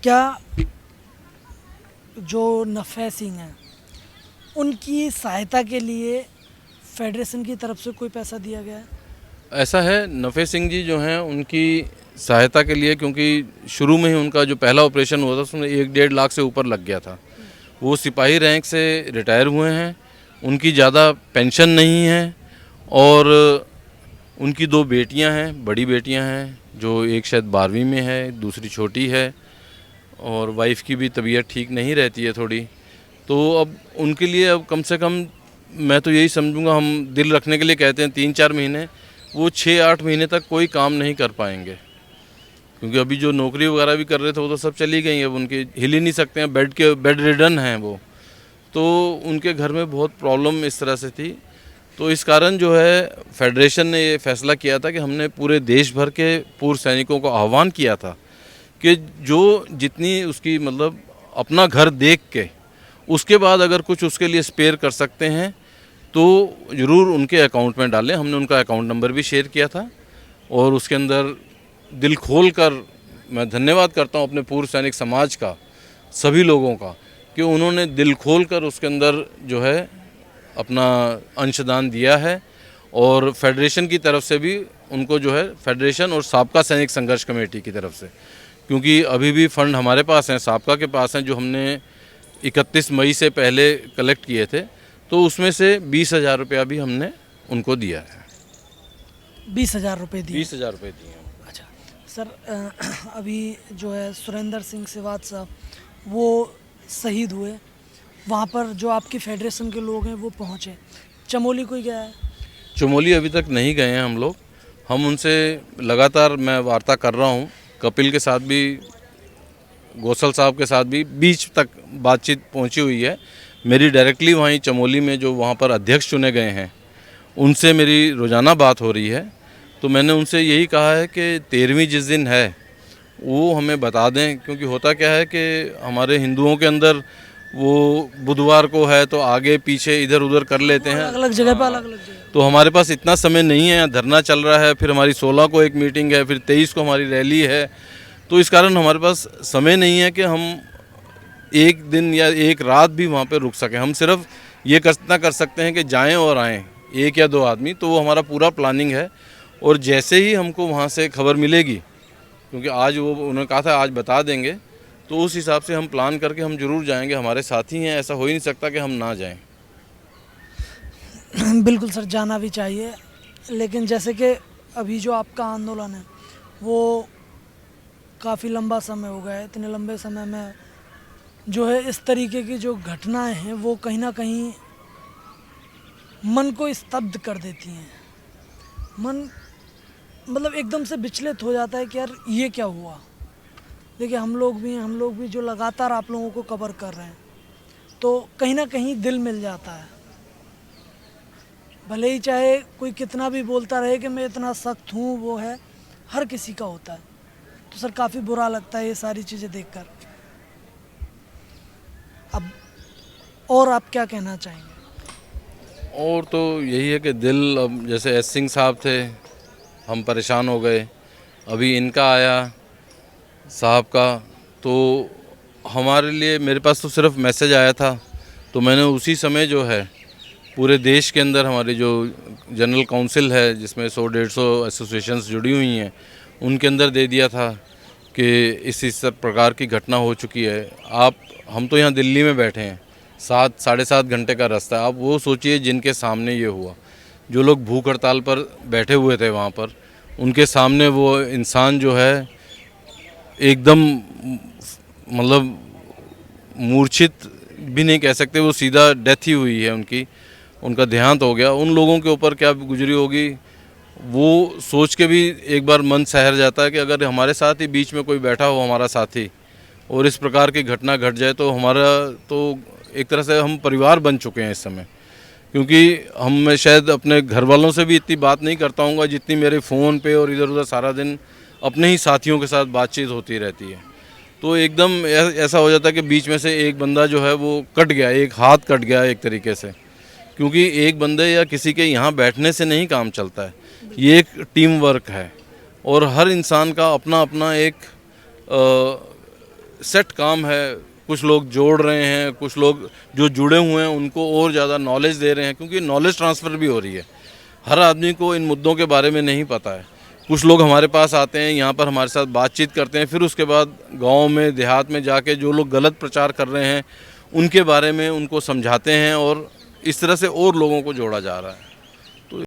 क्या जो नफ़े सिंह हैं उनकी सहायता के लिए फेडरेशन की तरफ से कोई पैसा दिया गया है? ऐसा है, नफ़े सिंह जी जो हैं उनकी सहायता के लिए, क्योंकि शुरू में ही उनका जो पहला ऑपरेशन हुआ था उसमें 1-1.5 लाख से ऊपर लग गया था। वो सिपाही रैंक से रिटायर हुए हैं, उनकी ज़्यादा पेंशन नहीं है और उनकी 2 बेटियां हैं, बड़ी बेटियां हैं, जो एक शायद 12वीं में है, दूसरी छोटी है और वाइफ की भी तबीयत ठीक नहीं रहती है थोड़ी। तो अब उनके लिए अब कम से कम मैं तो यही समझूंगा, हम दिल रखने के लिए कहते हैं 3-4 महीने, वो 6-8 महीने तक कोई काम नहीं कर पाएंगे, क्योंकि अभी जो नौकरी वगैरह भी कर रहे थे वो तो सब चली गई हैं। अब उनके हिल ही नहीं सकते हैं, बेड रिडन हैं वो, तो उनके घर में बहुत प्रॉब्लम इस तरह से थी। तो इस कारण जो है फेडरेशन ने ये फैसला किया था कि हमने पूरे देश भर के पूर्व सैनिकों को आह्वान किया था कि जो जितनी उसकी मतलब अपना घर देख के उसके बाद अगर कुछ उसके लिए स्पेयर कर सकते हैं तो ज़रूर उनके अकाउंट में डालें। हमने उनका अकाउंट नंबर भी शेयर किया था और उसके अंदर दिल खोल कर मैं धन्यवाद करता हूं अपने पूर्व सैनिक समाज का, सभी लोगों का, कि उन्होंने दिल खोल कर उसके अंदर जो है अपना अंशदान दिया है। और फेडरेशन की तरफ से भी उनको जो है, फेडरेशन और साबका सैनिक संघर्ष कमेटी की तरफ से, क्योंकि अभी भी फंड हमारे पास हैं, साबका के पास हैं, जो हमने 31 मई से पहले कलेक्ट किए थे, तो उसमें से 20,000 रुपया भी हमने उनको दिया है। 20,000 रुपये दिए? 20,000 रुपये दिए हैं। अच्छा सर, अभी जो है सुरेंद्र सिंह सेवात साहब वो शहीद हुए, वहाँ पर जो आपकी फेडरेशन के लोग हैं वो पहुँचे, चमोली कोई गया है? चमोली अभी तक नहीं गए हैं हम लोग। हम उनसे लगातार मैं वार्ता कर रहा हूँ, कपिल के साथ भी, गौसल साहब के साथ भी बीच तक बातचीत पहुँची हुई है। मेरी डायरेक्टली वहीं चमोली में जो वहाँ पर अध्यक्ष चुने गए हैं उनसे मेरी रोज़ाना बात हो रही है। तो मैंने उनसे यही कहा है कि 13वीं जिस दिन है वो हमें बता दें, क्योंकि होता क्या है कि हमारे हिंदुओं के अंदर वो बुधवार को है तो आगे पीछे इधर उधर कर लेते हैं, अलग अलग जगह पर अलग अलग जगह। तो हमारे पास इतना समय नहीं है। धरना चल रहा है, फिर हमारी 16 को एक मीटिंग है, फिर 23 को हमारी रैली है, तो इस कारण हमारे पास समय नहीं है कि हम एक दिन या एक रात भी वहाँ पे रुक सकें। हम सिर्फ ये कर सकते हैं कि जाएं और आएं, 1 या 2 आदमी, तो वो हमारा पूरा प्लानिंग है। और जैसे ही हमको वहाँ से खबर मिलेगी, क्योंकि आज वो उन्होंने कहा था आज बता देंगे, तो उस हिसाब से हम प्लान करके हम ज़रूर जाएंगे। हमारे साथी हैं, ऐसा हो ही नहीं सकता कि हम ना जाएं। बिल्कुल सर, जाना भी चाहिए, लेकिन जैसे कि अभी जो आपका आंदोलन है वो काफ़ी लंबा समय हो गया है, इतने लंबे समय में जो है इस तरीके की जो घटनाएं हैं वो कहीं ना कहीं मन को स्तब्ध कर देती हैं। मन मतलब एकदम से विचलित हो जाता है कि यार ये क्या हुआ। देखिए हम लोग भी जो लगातार आप लोगों को कवर कर रहे हैं, तो कहीं ना कहीं दिल मिल जाता है, भले ही चाहे कोई कितना भी बोलता रहे कि मैं इतना सख्त हूँ, वो है, हर किसी का होता है। तो सर काफ़ी बुरा लगता है ये सारी चीज़ें देखकर। अब और आप क्या कहना चाहेंगे? और तो यही है कि दिल, अब जैसे एस सिंह साहब थे, हम परेशान हो गए, अभी इनका आया साहब का, तो हमारे लिए, मेरे पास तो सिर्फ मैसेज आया था, तो मैंने उसी समय जो है पूरे देश के अंदर हमारी जो जनरल काउंसिल है जिसमें 100-150 एसोसिएशंस जुड़ी हुई हैं, उनके अंदर दे दिया था कि इस प्रकार की घटना हो चुकी है। हम तो यहाँ दिल्ली में बैठे हैं, 7-7.5 घंटे का रास्ता है। आप वो सोचिए जिनके सामने ये हुआ, जो लोग भूख हड़ताल पर बैठे हुए थे वहाँ पर, उनके सामने वो इंसान जो है एकदम मतलब मूर्छित भी नहीं कह सकते, वो सीधा डेथ ही हुई है उनकी, उनका देहांत हो गया। उन लोगों के ऊपर क्या गुजरी होगी वो सोच के भी एक बार मन सहर जाता है कि अगर हमारे साथ ही बीच में कोई बैठा हो, हमारा साथी, और इस प्रकार की घटना घट जाए, तो हमारा तो एक तरह से हम परिवार बन चुके हैं इस समय। क्योंकि मैं शायद अपने घर वालों से भी इतनी बात नहीं करता हूँ जितनी मेरे फ़ोन पे और इधर उधर सारा दिन अपने ही साथियों के साथ बातचीत होती रहती है। तो एकदम ऐसा हो जाता है कि बीच में से एक बंदा जो है वो कट गया, एक हाथ कट गया एक तरीके से, क्योंकि एक बंदे या किसी के यहाँ बैठने से नहीं काम चलता है, ये एक टीम वर्क है और हर इंसान का अपना अपना एक सेट काम है। कुछ लोग जोड़ रहे हैं, कुछ लोग जो जुड़े हुए हैं उनको और ज़्यादा नॉलेज दे रहे हैं, क्योंकि नॉलेज ट्रांसफ़र भी हो रही है। हर आदमी को इन मुद्दों के बारे में नहीं पता है। कुछ लोग हमारे पास आते हैं, यहाँ पर हमारे साथ बातचीत करते हैं, फिर उसके बाद गांव में देहात में जाके जो लोग गलत प्रचार कर रहे हैं उनके बारे में उनको समझाते हैं, और इस तरह से और लोगों को जोड़ा जा रहा है।